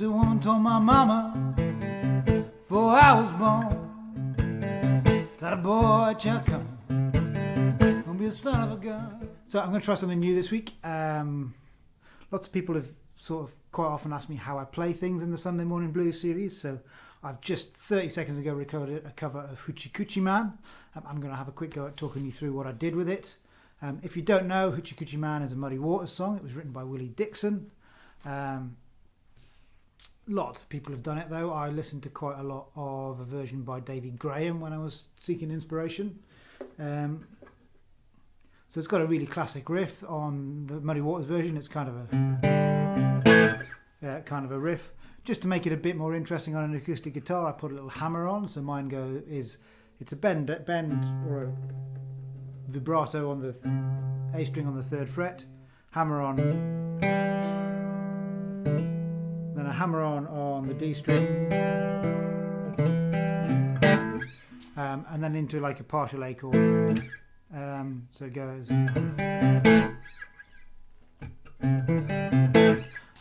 gypsy woman told my mama before I was born, got a boy child coming, gonna be a son of a gun. So I'm going to try something new this week. Lots of people have sort of quite often asked me how I play things in the Sunday Morning Blues series, so I've just 30 seconds ago recorded a cover of Hoochie Coochie Man. I'm going to have a quick go at talking you through what I did with it. If you don't know, Hoochie Coochie Man is a Muddy Waters song. It was written by Willie Dixon. Lots of people have done it though. I listened to quite a lot of a version by Davy Graham when I was seeking inspiration. So it's got a really classic riff. On the Muddy Waters version, it's kind of a riff. Just to make it a bit more interesting on an acoustic guitar, I put a little hammer on. So mine it's a bend or a vibrato on the A string on the 3rd fret, hammer on, then a hammer on the D string, and then into like a partial A chord. So it goes.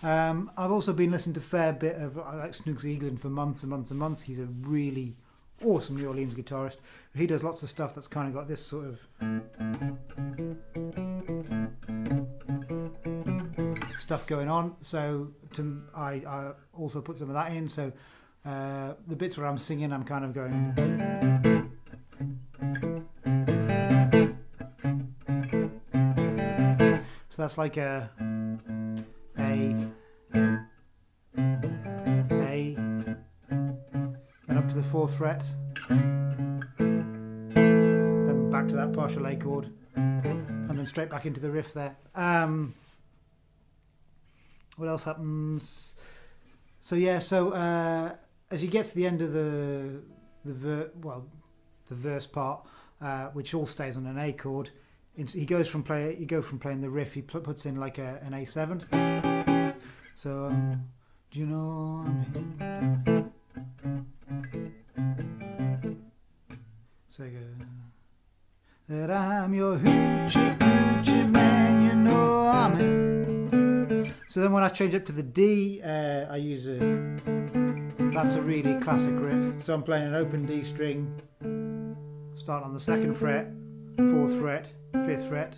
I've also been listening to a fair bit of Snooks Eaglin for months and months and months. He's a really awesome New Orleans guitarist. He does lots of stuff that's kind of got this sort of stuff going on. So I also put some of that in. So the bits where I'm singing, I'm kind of going. So that's like a, then up to the 4th fret, then back to that partial A chord, and then straight back into the riff there. What else happens? So as you get to the end of the verse part, which all stays on an A chord, you go from playing the riff, he puts in like an A7th. So do you know I'm here? So you go that I'm your hoochie coochie man, you know I'm here. So then when I change up to the D, I use that's a really classic riff. So I'm playing an open D string, start on the 2nd fret, 4th fret, 5th fret.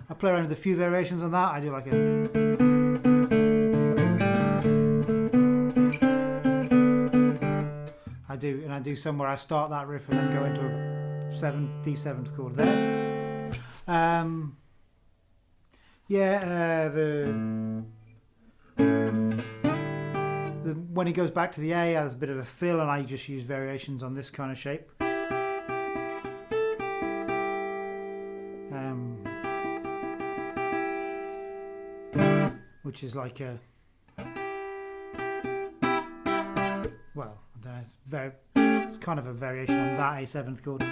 I play around with a few variations on that. I do like I do somewhere I start that riff and then go into a D7th chord there. When he goes back to the A, there's a bit of a fill, and I just use variations on this kind of shape. Which is like a, well, I don't know, it's kind of a variation on that A7th chord.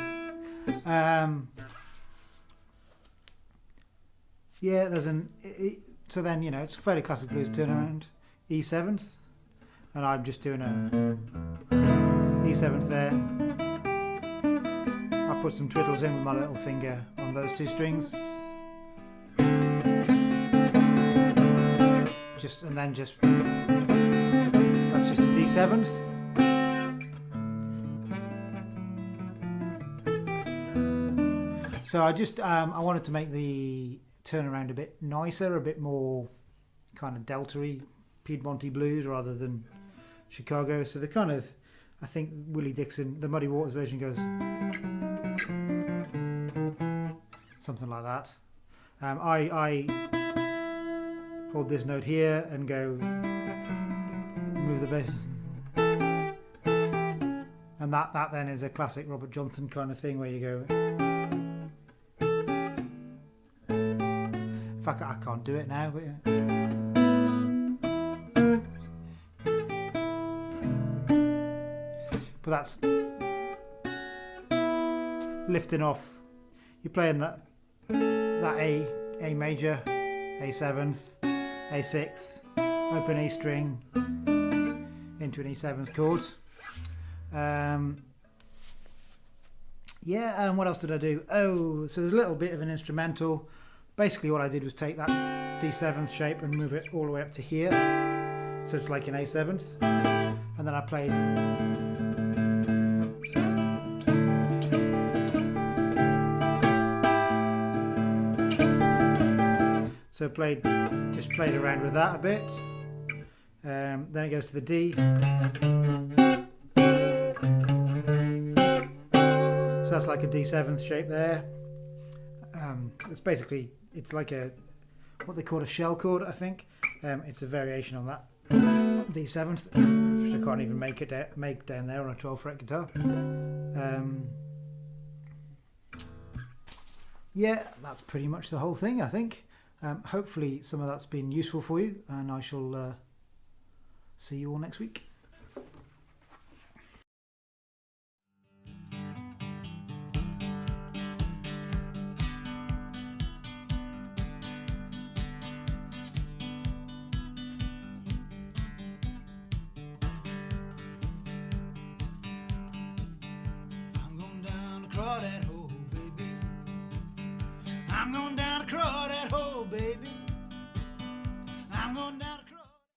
So then, it's a fairly classic blues turnaround, E7th, and I'm just doing a E7th there. I put some twiddles in with my little finger on those 2 strings. That's just a D7th. So I wanted to make the turnaround a bit nicer, a bit more kind of delta-y, Piedmonty blues rather than Chicago. So I think Willie Dixon, the Muddy Waters version goes something like that. I hold this note here and go move the bass, and that then is a classic Robert Johnson kind of thing where you go. In fact, I can't do it now, but that's lifting off. You're playing that A major, A7th, A6th, open E string into an E7th chord. And what else did I do? So there's a little bit of an instrumental. Basically what I did was take that D7th shape and move it all the way up to here. So it's like an A7th. And then I played. So just played around with that a bit. Then it goes to the D. So that's like a D7th shape there. It's like what they call a shell chord, I think. It's a variation on that D7th, which I can't even make down there on a 12-fret guitar. Yeah, that's pretty much the whole thing, I think. Hopefully some of that's been useful for you, and I shall see you all next week. Crawdad hole, baby. I'm going down to Crawdad hole, baby. I'm going down.